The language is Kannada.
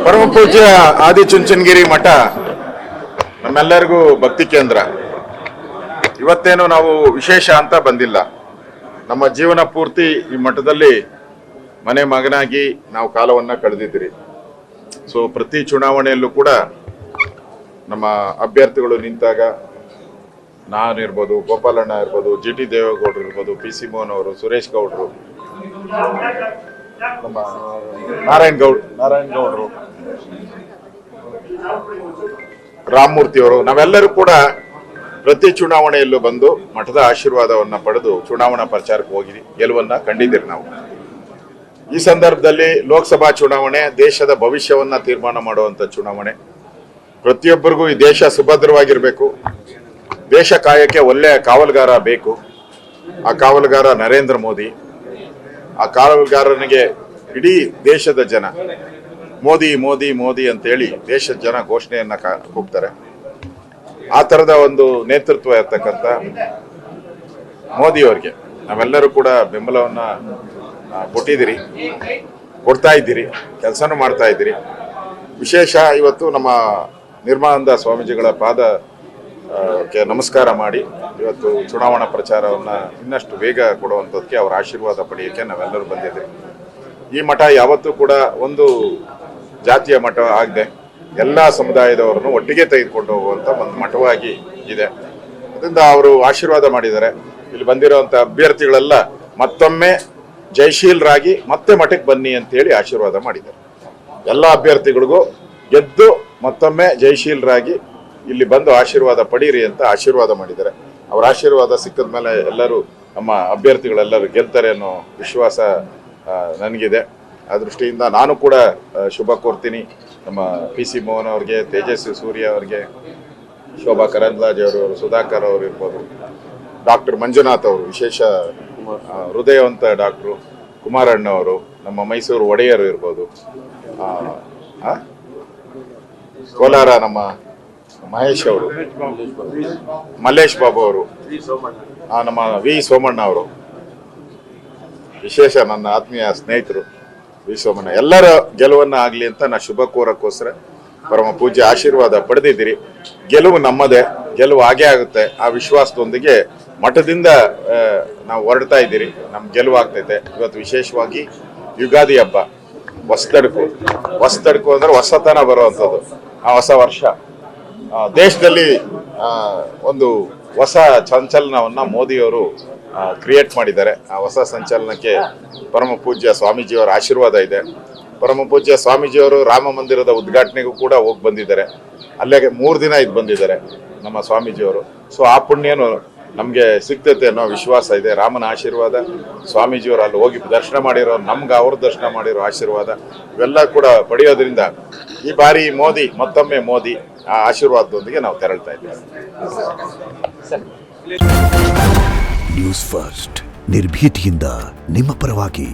ಪರಮ ಪೂಜ್ಯ ಆದಿಚುಂಚನಗಿರಿ ಮಠ ನಮ್ಮೆಲ್ಲರಿಗೂ ಭಕ್ತಿ ಕೇಂದ್ರ. ಇವತ್ತೇನು ನಾವು ವಿಶೇಷ ಅಂತ ಬಂದಿಲ್ಲ. ನಮ್ಮ ಜೀವನ ಪೂರ್ತಿ ಈ ಮಠದಲ್ಲಿ ಮನೆ ಮಗನಾಗಿ ನಾವು ಕಾಲವನ್ನ ಕಳೆದಿದ್ದೀರಿ. ಸೊ ಪ್ರತಿ ಚುನಾವಣೆಯಲ್ಲೂ ಕೂಡ ನಮ್ಮ ಅಭ್ಯರ್ಥಿಗಳು ನಿಂತಾಗ ನಾನಿರ್ಬೋದು, ಗೋಪಾಲಣ್ಣ ಇರ್ಬೋದು, GT ದೇವೇಗೌಡರು ಇರ್ಬೋದು, PC ಮೋಹನ್ ಅವರು, ಸುರೇಶ್ ಗೌಡರು, ನಮ್ಮ ನಾರಾಯಣ್ ಗೌಡರು, ರಾಮಮೂರ್ತಿ ಅವರು, ನಾವೆಲ್ಲರೂ ಕೂಡ ಪ್ರತಿ ಚುನಾವಣೆಯಲ್ಲೂ ಬಂದು ಮಠದ ಆಶೀರ್ವಾದವನ್ನ ಪಡೆದು ಚುನಾವಣಾ ಪ್ರಚಾರಕ್ಕೆ ಹೋಗಿ ಗೆಲುವನ್ನ ಕಂಡಿದ್ದೀರಿ ನಾವು. ಈ ಸಂದರ್ಭದಲ್ಲಿ ಲೋಕಸಭಾ ಚುನಾವಣೆ ದೇಶದ ಭವಿಷ್ಯವನ್ನ ತೀರ್ಮಾನ ಮಾಡುವಂತ ಚುನಾವಣೆ. ಪ್ರತಿಯೊಬ್ಬರಿಗೂ ಈ ದೇಶ ಸುಭದ್ರವಾಗಿರ್ಬೇಕು, ದೇಶ ಕಾಯಕ್ಕೆ ಒಳ್ಳೆಯ ಕಾವಲುಗಾರ ಬೇಕು. ಆ ಕಾವಲುಗಾರ ನರೇಂದ್ರ ಮೋದಿ. ಆ ಕಾವಲುಗಾರನಿಗೆ ಇಡೀ ದೇಶದ ಜನ ಮೋದಿ ಮೋದಿ ಮೋದಿ ಅಂತೇಳಿ ದೇಶದ ಜನ ಘೋಷಣೆಯನ್ನ ಕೂಗ್ತಾರೆ. ಆ ತರದ ಒಂದು ನೇತೃತ್ವ ಇರ್ತಕ್ಕಂಥ ಮೋದಿಯವರಿಗೆ ನಾವೆಲ್ಲರೂ ಕೂಡ ಬೆಂಬಲವನ್ನ ಕೊಟ್ಟಿದ್ದೀರಿ, ಕೊಡ್ತಾ ಇದ್ದೀರಿ, ಕೆಲಸನೂ ಮಾಡ್ತಾ ಇದ್ದೀರಿ. ವಿಶೇಷ ಇವತ್ತು ನಮ್ಮ ನಿರ್ಮಲಾನಂದ ಸ್ವಾಮೀಜಿಗಳ ಪಾದಕ್ಕೆ ನಮಸ್ಕಾರ ಮಾಡಿ ಇವತ್ತು ಚುನಾವಣಾ ಪ್ರಚಾರವನ್ನ ಇನ್ನಷ್ಟು ವೇಗ ಕೊಡುವಂಥದ್ದಕ್ಕೆ ಅವರ ಆಶೀರ್ವಾದ ಪಡೆಯೋಕ್ಕೆ ನಾವೆಲ್ಲರೂ ಬಂದಿದ್ದೀವಿ. ಈ ಮಠ ಯಾವತ್ತೂ ಕೂಡ ಒಂದು ಜಾತಿಯ ಮಠ ಆಗದೆ ಎಲ್ಲ ಸಮುದಾಯದವರನ್ನು ಒಟ್ಟಿಗೆ ತೆಗೆದುಕೊಂಡು ಹೋಗುವಂಥ ಒಂದು ಮಠವಾಗಿ ಇದೆ. ಅದರಿಂದ ಅವರು ಆಶೀರ್ವಾದ ಮಾಡಿದ್ದಾರೆ. ಇಲ್ಲಿ ಬಂದಿರುವಂಥ ಅಭ್ಯರ್ಥಿಗಳೆಲ್ಲ ಮತ್ತೊಮ್ಮೆ ಜಯಶೀಲರಾಗಿ ಮತ್ತೆ ಮಠಕ್ಕೆ ಬನ್ನಿ ಅಂತೇಳಿ ಆಶೀರ್ವಾದ ಮಾಡಿದ್ದಾರೆ. ಎಲ್ಲ ಅಭ್ಯರ್ಥಿಗಳಿಗೂ ಗೆದ್ದು ಮತ್ತೊಮ್ಮೆ ಜಯಶೀಲರಾಗಿ ಇಲ್ಲಿ ಬಂದು ಆಶೀರ್ವಾದ ಪಡೀರಿ ಅಂತ ಆಶೀರ್ವಾದ ಮಾಡಿದ್ದಾರೆ. ಅವರ ಆಶೀರ್ವಾದ ಸಿಕ್ಕಿದ ಮೇಲೆ ಎಲ್ಲರೂ ನಮ್ಮ ಅಭ್ಯರ್ಥಿಗಳೆಲ್ಲರೂ ಗೆಲ್ತಾರೆ ಅನ್ನೋ ವಿಶ್ವಾಸ ನನಗಿದೆ. ಆ ದೃಷ್ಟಿಯಿಂದ ನಾನು ಕೂಡ ಶುಭ ಕೋರ್ತೀನಿ. ನಮ್ಮ PC ಮೋಹನ್ ಅವ್ರಿಗೆ, ತೇಜಸ್ವಿ ಸೂರ್ಯ ಅವ್ರಿಗೆ, ಶೋಭಾ ಕರಂದ್ಲಾಜೆ ಅವರು, ಸುಧಾಕರ್ ಅವರು ಇರ್ಬೋದು, ಡಾಕ್ಟರ್ ಮಂಜುನಾಥ್ ಅವರು, ವಿಶೇಷ ಹೃದಯವಂತ ಡಾಕ್ಟ್ರು ಕುಮಾರಣ್ಣ ಅವರು, ನಮ್ಮ ಮೈಸೂರು ಒಡೆಯರು ಇರ್ಬೋದು, ಕೋಲಾರ ನಮ್ಮ ಮಹೇಶ್ ಅವರು, ಮಲ್ಲೇಶ್ ಬಾಬು ಅವರು, ನಮ್ಮ V ಸೋಮಣ್ಣ ಅವರು, ವಿಶೇಷ ನನ್ನ ಆತ್ಮೀಯ ಸ್ನೇಹಿತರು V ಸೋಮಣ್ಣ, ಎಲ್ಲರ ಗೆಲುವನ್ನ ಆಗ್ಲಿ ಅಂತ ನಾ ಶುಭ ಕೋರಕ್ಕೋಸ್ಕರ ಪರಮ ಪೂಜ್ಯ ಆಶೀರ್ವಾದ ಪಡೆದಿದ್ದೀರಿ. ಗೆಲುವು ನಮ್ಮದೇ, ಗೆಲುವು ಆಗೇ ಆಗುತ್ತೆ. ಆ ವಿಶ್ವಾಸದೊಂದಿಗೆ ಮಠದಿಂದ ನಾವು ಹೊರಡ್ತಾ ಇದ್ದೀರಿ. ನಮ್ ಗೆಲುವು ಆಗ್ತೈತೆ. ಇವತ್ತು ವಿಶೇಷವಾಗಿ ಯುಗಾದಿ ಹಬ್ಬ, ಹೊಸತಡ್ಕು ಅಂದ್ರೆ ಹೊಸತನ ಬರುವಂಥದ್ದು. ಆ ಹೊಸ ವರ್ಷ ದೇಶದಲ್ಲಿ ಒಂದು ಹೊಸ ಸಂಚಲನವನ್ನ ಮೋದಿಯವರು ಕ್ರಿಯೇಟ್ ಮಾಡಿದ್ದಾರೆ. ಆ ಹೊಸ ಸಂಚಲನಕ್ಕೆ ಪರಮ ಪೂಜ್ಯ ಸ್ವಾಮೀಜಿಯವರ ಆಶೀರ್ವಾದ ಇದೆ. ಪರಮ ಪೂಜ್ಯ ಸ್ವಾಮೀಜಿಯವರು ರಾಮ ಮಂದಿರದ ಉದ್ಘಾಟನೆಗೂ ಕೂಡ ಹೋಗಿ ಬಂದಿದ್ದಾರೆ. ಅಲ್ಲಿಗೆ 3 ದಿನ ಇದ್ದು ಬಂದಿದ್ದಾರೆ ನಮ್ಮ ಸ್ವಾಮೀಜಿಯವರು. ಸೊ ಆ ಪುಣ್ಯನು ನಮಗೆ ಸಿಗ್ತೈತೆ ಅನ್ನೋ ವಿಶ್ವಾಸ ಇದೆ. ರಾಮನ ಆಶೀರ್ವಾದ, ಸ್ವಾಮೀಜಿಯವರು ಅಲ್ಲಿ ಹೋಗಿ ದರ್ಶನ ಮಾಡಿರೋ ನಮ್ಗೆ ಅವ್ರ ದರ್ಶನ ಮಾಡಿರೋ ಆಶೀರ್ವಾದ ಇವೆಲ್ಲ ಕೂಡ ಪಡೆಯೋದ್ರಿಂದ ಈ ಬಾರಿ ಮೋದಿ, ಮತ್ತೊಮ್ಮೆ ಮೋದಿ, ಆ ಆಶೀರ್ವಾದದೊಂದಿಗೆ ನಾವು ತೆರಳ್ತಾ ಇದ್ದೇವೆ. ನ್ಯೂಸ್ ಫಸ್ಟ್ ನಿರ್ಭೀತಿಯಿಂದ ನಿಮ್ಮ ಪರವಾಗಿ.